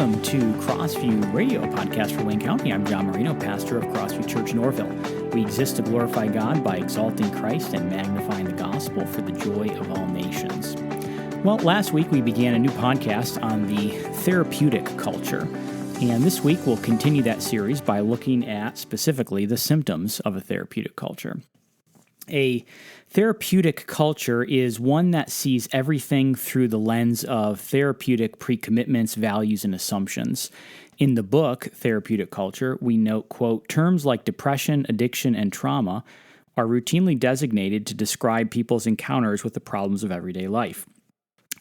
Welcome to CrossViewRadio, podcast for Wayne County. I'm John Marino, pastor of CrossView Church in Orville. We exist to glorify God by exalting Christ and magnifying the gospel for the joy of all nations. Well, last week we began a new podcast on the therapeutic culture. And this week we'll continue that series by looking at specifically the symptoms of a therapeutic culture. A therapeutic culture is one that sees everything through the lens of therapeutic pre-commitments, values, and assumptions. In the book, Therapeutic Culture, we note, quote, terms like depression, addiction, and trauma are routinely designated to describe people's encounters with the problems of everyday life.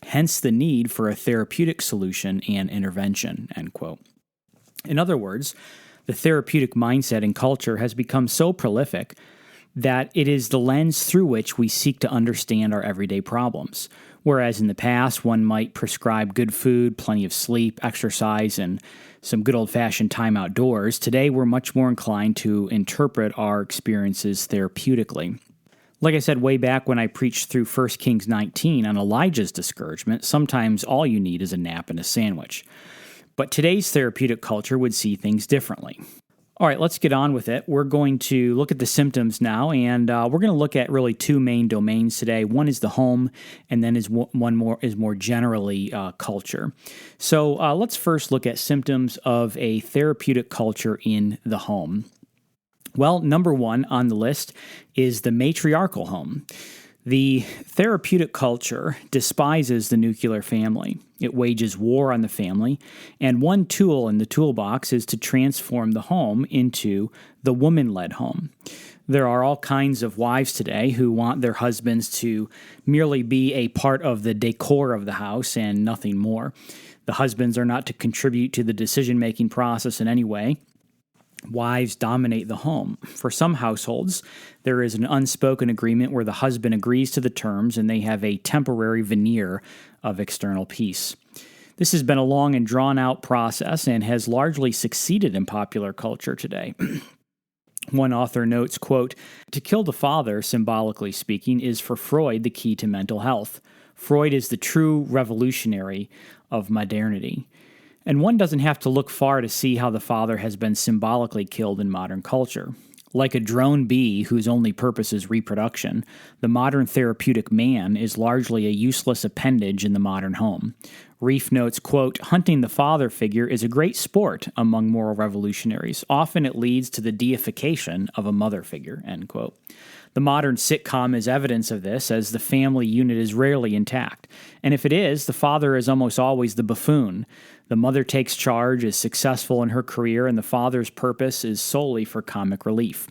Hence the need for a therapeutic solution and intervention, end quote. In other words, the therapeutic mindset and culture has become so prolific that it is the lens through which we seek to understand our everyday problems. Whereas in the past, one might prescribe good food, plenty of sleep, exercise, and some good old-fashioned time outdoors, today we're much more inclined to interpret our experiences therapeutically. Like I said way back when I preached through 1 Kings 19 on Elijah's discouragement, sometimes all you need is a nap and a sandwich. But today's therapeutic culture would see things differently. All right, let's get on with it. We're going to look at the symptoms now, and we're going to look at really two main domains today. One is the home, and then one more is more generally culture. So let's first look at symptoms of a therapeutic culture in the home. Well, number one on the list is the matriarchal home. The therapeutic culture despises the nuclear family. It wages war on the family, and one tool in the toolbox is to transform the home into the woman-led home. There are all kinds of wives today who want their husbands to merely be a part of the decor of the house and nothing more. The husbands are not to contribute to the decision-making process in any way. Wives dominate the home. For some households, there is an unspoken agreement where the husband agrees to the terms and they have a temporary veneer of external peace. This has been a long and drawn-out process and has largely succeeded in popular culture today. One author notes, quote, to kill the father, symbolically speaking, is for Freud the key to mental health. Freud is the true revolutionary of modernity. And one doesn't have to look far to see how the father has been symbolically killed in modern culture. Like a drone bee whose only purpose is reproduction, the modern therapeutic man is largely a useless appendage in the modern home. Reef notes, quote, hunting the father figure is a great sport among moral revolutionaries. Often it leads to the deification of a mother figure, end quote. The modern sitcom is evidence of this, as the family unit is rarely intact. And if it is, the father is almost always the buffoon. The mother takes charge, is successful in her career, and the father's purpose is solely for comic relief.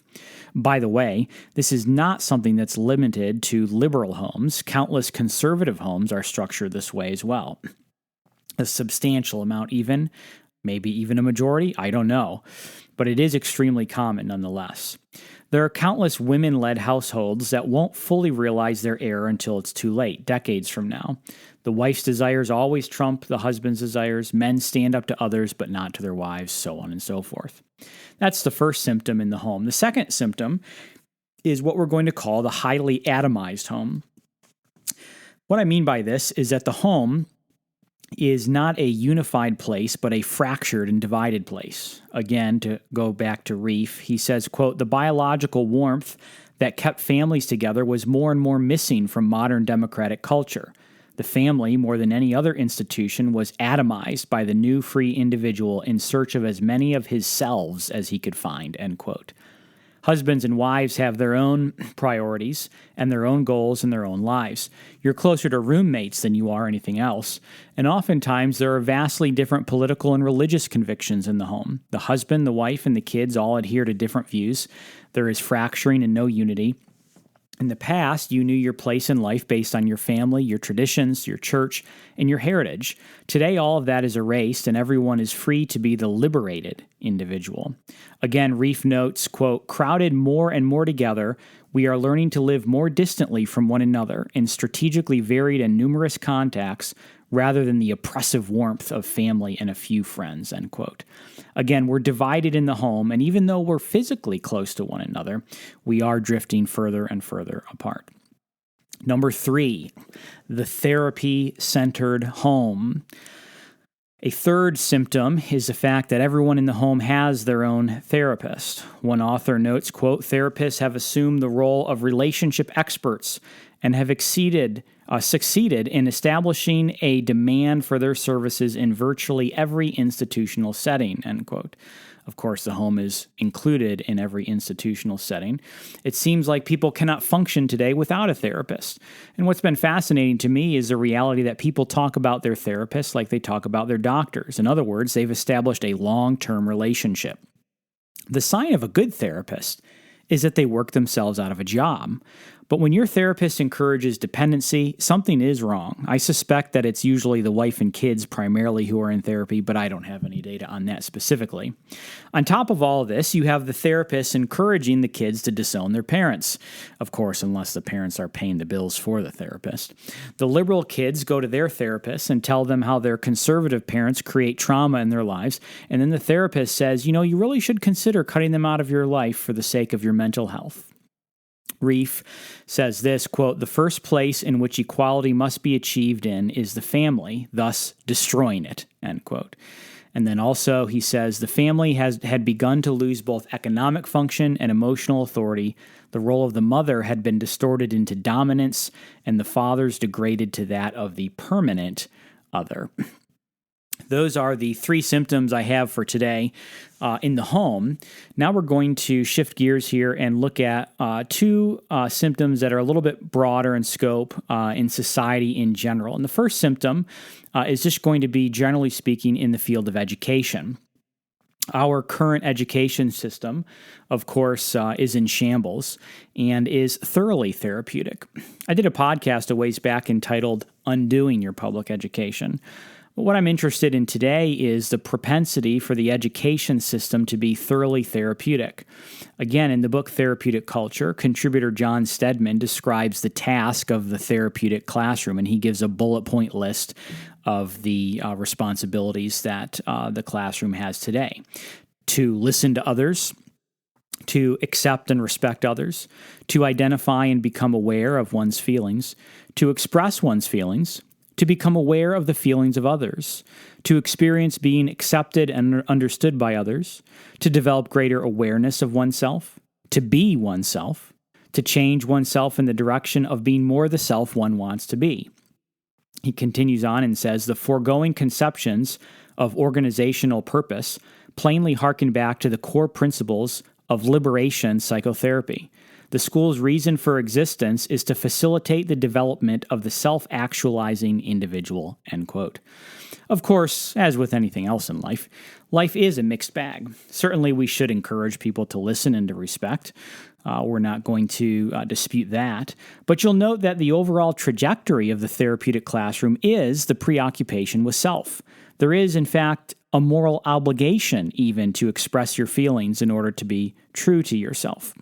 By the way, this is not something that's limited to liberal homes. Countless conservative homes are structured this way as well. A substantial amount even, maybe even a majority, I don't know. But it is extremely common nonetheless. There are countless women-led households that won't fully realize their error until it's too late, decades from now. The wife's desires always trump the husband's desires. Men stand up to others, but not to their wives, so on and so forth. That's the first symptom in the home. The second symptom is what we're going to call the highly atomized home. What I mean by this is that the home is not a unified place, but a fractured and divided place. Again, to go back to Reef, he says, quote, the biological warmth that kept families together was more and more missing from modern democratic culture. The family, more than any other institution, was atomized by the new free individual in search of as many of his selves as he could find, end quote. Husbands and wives have their own priorities and their own goals in their own lives. You're closer to roommates than you are anything else, and oftentimes there are vastly different political and religious convictions in the home. The husband, the wife, and the kids all adhere to different views. There is fracturing and no unity. In the past, you knew your place in life based on your family, your traditions, your church, and your heritage. Today, all of that is erased, and everyone is free to be the liberated individual. Again, Reef notes, quote, crowded more and more together, we are learning to live more distantly from one another in strategically varied and numerous contacts rather than the oppressive warmth of family and a few friends, end quote. Again, we're divided in the home, and even though we're physically close to one another, we are drifting further and further apart. Number 3, the therapy-centered home. A third symptom is the fact that everyone in the home has their own therapist. One author notes, quote, "Therapists have assumed the role of relationship experts and have succeeded in establishing a demand for their services in virtually every institutional setting," end quote. Of course, the home is included in every institutional setting. It seems like people cannot function today without a therapist. And what's been fascinating to me is the reality that people talk about their therapists like they talk about their doctors. In other words, they've established a long-term relationship. The sign of a good therapist is that they work themselves out of a job. But when your therapist encourages dependency, something is wrong. I suspect that it's usually the wife and kids primarily who are in therapy, but I don't have any data on that specifically. On top of all of this, you have the therapist encouraging the kids to disown their parents. Of course, unless the parents are paying the bills for the therapist. The liberal kids go to their therapist and tell them how their conservative parents create trauma in their lives, and then the therapist says, you really should consider cutting them out of your life for the sake of your mental health. Reef says this, quote, "The first place in which equality must be achieved in is the family, thus destroying it," end quote. And then also he says, "The family had begun to lose both economic function and emotional authority. The role of the mother had been distorted into dominance, and the father's degraded to that of the permanent other." Those are the three symptoms I have for today in the home. Now we're going to shift gears here and look at two symptoms that are a little bit broader in scope in society in general. And the first symptom is just going to be, generally speaking, in the field of education. Our current education system, of course, is in shambles and is thoroughly therapeutic. I did a podcast a ways back entitled Undoing Your Public Education. What I'm interested in today is the propensity for the education system to be thoroughly therapeutic. Again, in the book Therapeutic Culture, contributor John Stedman describes the task of the therapeutic classroom, and he gives a bullet point list of the responsibilities that the classroom has today. To listen to others, to accept and respect others, to identify and become aware of one's feelings, to express one's feelings, to become aware of the feelings of others, to experience being accepted and understood by others, to develop greater awareness of oneself, to be oneself, to change oneself in the direction of being more the self one wants to be. He continues on and says, "The foregoing conceptions of organizational purpose plainly harken back to the core principles of liberation psychotherapy. The school's reason for existence is to facilitate the development of the self-actualizing individual," end quote. Of course, as with anything else in life, life is a mixed bag. Certainly we should encourage people to listen and to respect. We're not going to dispute that. But you'll note that the overall trajectory of the therapeutic classroom is the preoccupation with self. There is, in fact, a moral obligation even to express your feelings in order to be true to yourself.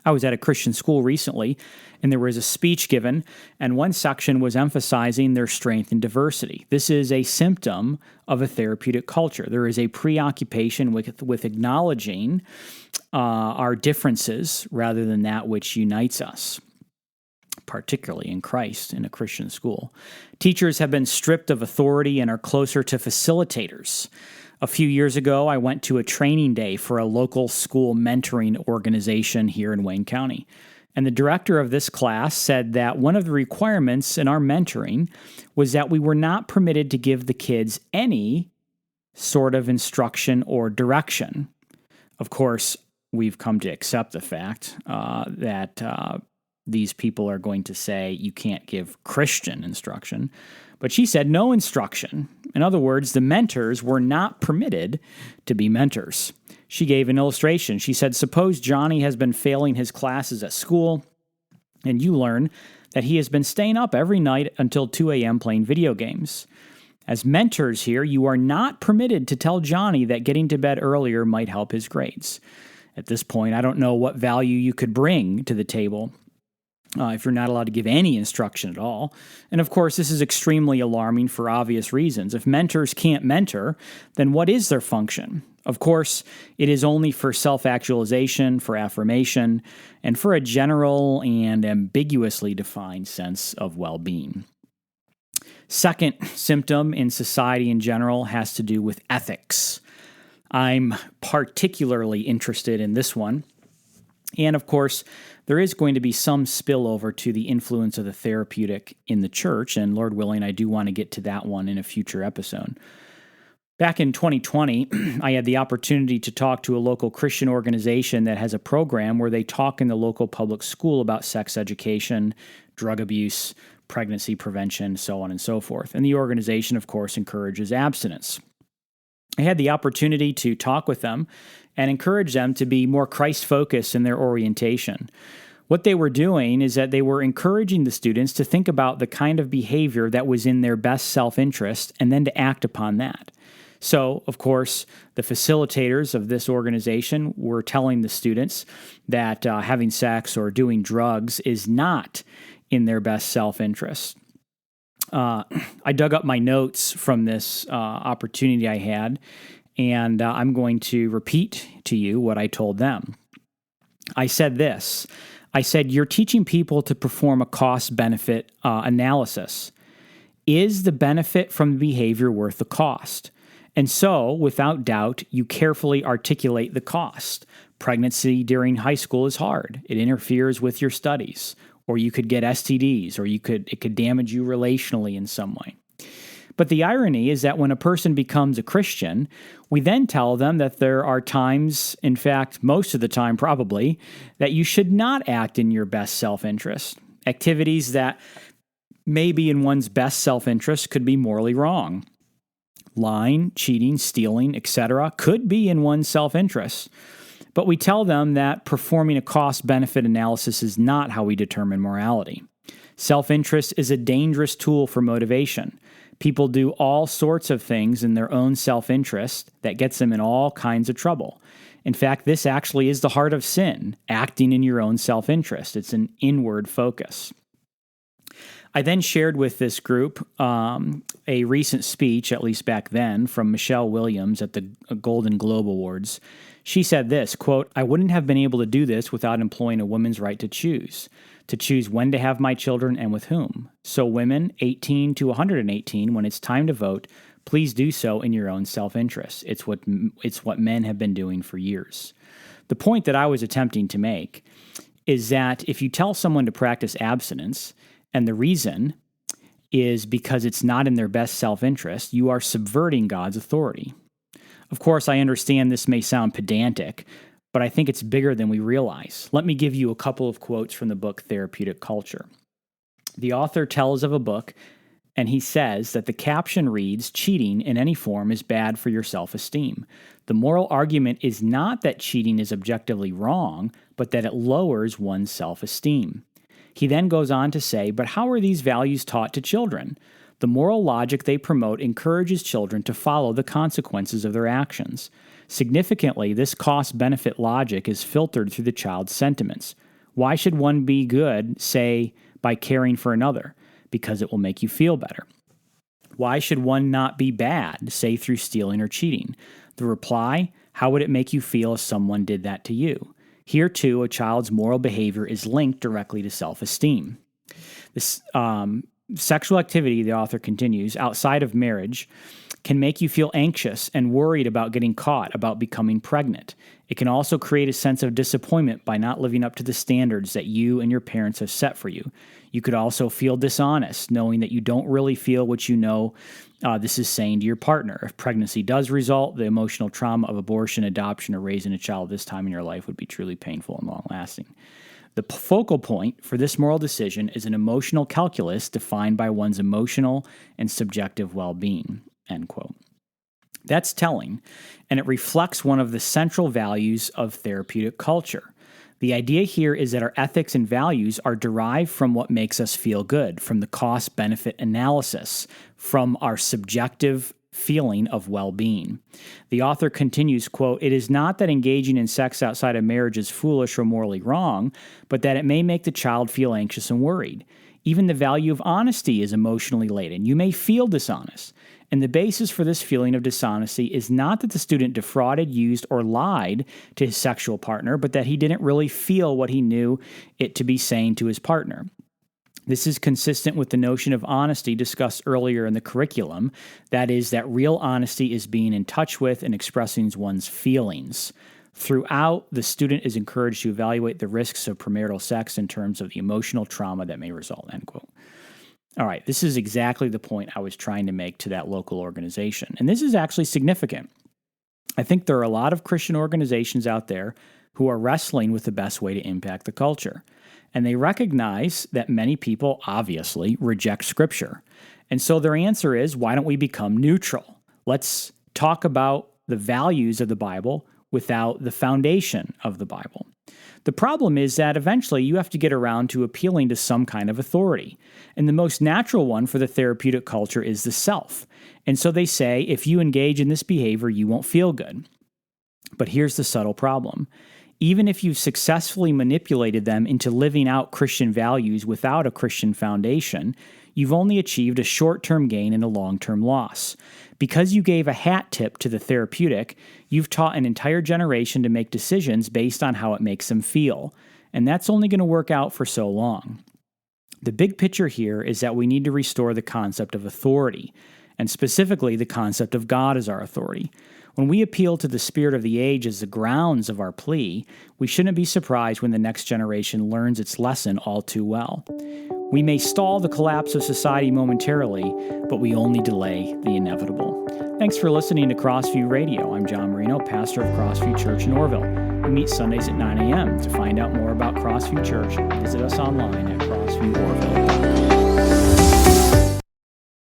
I was at a Christian school recently, and there was a speech given, and one section was emphasizing their strength in diversity. This is a symptom of a therapeutic culture. There is a preoccupation with acknowledging our differences rather than that which unites us, particularly in Christ in a Christian school. Teachers have been stripped of authority and are closer to facilitators. A few years ago, I went to a training day for a local school mentoring organization here in Wayne County. And the director of this class said that one of the requirements in our mentoring was that we were not permitted to give the kids any sort of instruction or direction. Of course, we've come to accept the fact that these people are going to say you can't give Christian instruction. But she said no instruction. In other words, the mentors were not permitted to be mentors. She gave an illustration. She said, suppose Johnny has been failing his classes at school, and you learn that he has been staying up every night until 2 a.m. playing video games. As mentors here, you are not permitted to tell Johnny that getting to bed earlier might help his grades. At this point, I don't know what value you could bring to the table if you're not allowed to give any instruction at all. And of course, this is extremely alarming for obvious reasons. If mentors can't mentor, then what is their function? Of course, it is only for self-actualization, for affirmation, and for a general and ambiguously defined sense of well-being. Second symptom in society in general has to do with ethics. I'm particularly interested in this one. And of course, there is going to be some spillover to the influence of the therapeutic in the church, and Lord willing, I do want to get to that one in a future episode. Back in 2020, I had the opportunity to talk to a local Christian organization that has a program where they talk in the local public school about sex education, drug abuse, pregnancy prevention, so on and so forth. And the organization, of course, encourages abstinence. I had the opportunity to talk with them and encourage them to be more Christ-focused in their orientation. What they were doing is that they were encouraging the students to think about the kind of behavior that was in their best self-interest and then to act upon that. So, of course, the facilitators of this organization were telling the students that having sex or doing drugs is not in their best self-interest. I dug up my notes from this opportunity I had, and I'm going to repeat to you what I told them. I said this. I said, you're teaching people to perform a cost-benefit analysis. Is the benefit from the behavior worth the cost? And so, without doubt, you carefully articulate the cost. Pregnancy during high school is hard. It interferes with your studies. Or you could get STDs, or it could damage you relationally in some way. But the irony is that when a person becomes a Christian, we then tell them that there are times, in fact, most of the time probably, that you should not act in your best self-interest. Activities that may be in one's best self-interest could be morally wrong. Lying, cheating, stealing, etc. could be in one's self-interest. But we tell them that performing a cost-benefit analysis is not how we determine morality. Self-interest is a dangerous tool for motivation. People do all sorts of things in their own self-interest that gets them in all kinds of trouble. In fact, this actually is the heart of sin, acting in your own self-interest. It's an inward focus. I then shared with this group a recent speech, at least back then, from Michelle Williams at the Golden Globe Awards. She said this, quote, I wouldn't have been able to do this without employing a woman's right to choose when to have my children and with whom. So women 18 to 118, when it's time to vote, please do so in your own self-interest. It's what men have been doing for years. The point that I was attempting to make is that if you tell someone to practice abstinence, and the reason is because it's not in their best self-interest, you are subverting God's authority. Of course, I understand this may sound pedantic, but I think it's bigger than we realize. Let me give you a couple of quotes from the book Therapeutic Culture. The author tells of a book, and he says that the caption reads, cheating in any form is bad for your self-esteem. The moral argument is not that cheating is objectively wrong, but that it lowers one's self-esteem. He then goes on to say, but how are these values taught to children? The moral logic they promote encourages children to follow the consequences of their actions. Significantly, this cost-benefit logic is filtered through the child's sentiments. Why should one be good, say, by caring for another? Because it will make you feel better. Why should one not be bad, say, through stealing or cheating? The reply, how would it make you feel if someone did that to you? Here, too, a child's moral behavior is linked directly to self-esteem. This sexual activity, the author continues, outside of marriage can make you feel anxious and worried about getting caught, about becoming pregnant. It can also create a sense of disappointment by not living up to the standards that you and your parents have set for you. You could also feel dishonest, knowing that you don't really feel what you know this is saying to your partner. If pregnancy does result, the emotional trauma of abortion, adoption, or raising a child this time in your life would be truly painful and long-lasting. The focal point for this moral decision is an emotional calculus defined by one's emotional and subjective well-being, end quote. That's telling, and it reflects one of the central values of therapeutic culture. The idea here is that our ethics and values are derived from what makes us feel good, from the cost-benefit analysis, from our subjective feeling of well-being. The author continues, quote, it is not that engaging in sex outside of marriage is foolish or morally wrong, but that it may make the child feel anxious and worried. Even the value of honesty is emotionally laden. You may feel dishonest. And the basis for this feeling of dishonesty is not that the student defrauded, used, or lied to his sexual partner, but that he didn't really feel what he knew it to be saying to his partner. This is consistent with the notion of honesty discussed earlier in the curriculum. That is, that real honesty is being in touch with and expressing one's feelings. Throughout, the student is encouraged to evaluate the risks of premarital sex in terms of the emotional trauma that may result, end quote. All right, this is exactly the point I was trying to make to that local organization. And this is actually significant. I think there are a lot of Christian organizations out there who are wrestling with the best way to impact the culture. And they recognize that many people obviously reject Scripture. And so their answer is, why don't we become neutral? Let's talk about the values of the Bible without the foundation of the Bible. The problem is that eventually you have to get around to appealing to some kind of authority. And the most natural one for the therapeutic culture is the self. And so they say, if you engage in this behavior, you won't feel good. But here's the subtle problem. Even if you've successfully manipulated them into living out Christian values without a Christian foundation, you've only achieved a short-term gain and a long-term loss. Because you gave a hat tip to the therapeutic, you've taught an entire generation to make decisions based on how it makes them feel. And that's only going to work out for so long. The big picture here is that we need to restore the concept of authority, and specifically the concept of God as our authority. When we appeal to the spirit of the age as the grounds of our plea, we shouldn't be surprised when the next generation learns its lesson all too well. We may stall the collapse of society momentarily, but we only delay the inevitable. Thanks for listening to CrossView Radio. I'm John Marino, pastor of CrossView Church in Orville. We meet Sundays at 9 a.m. To find out more about CrossView Church, visit us online at crossvieworville.com.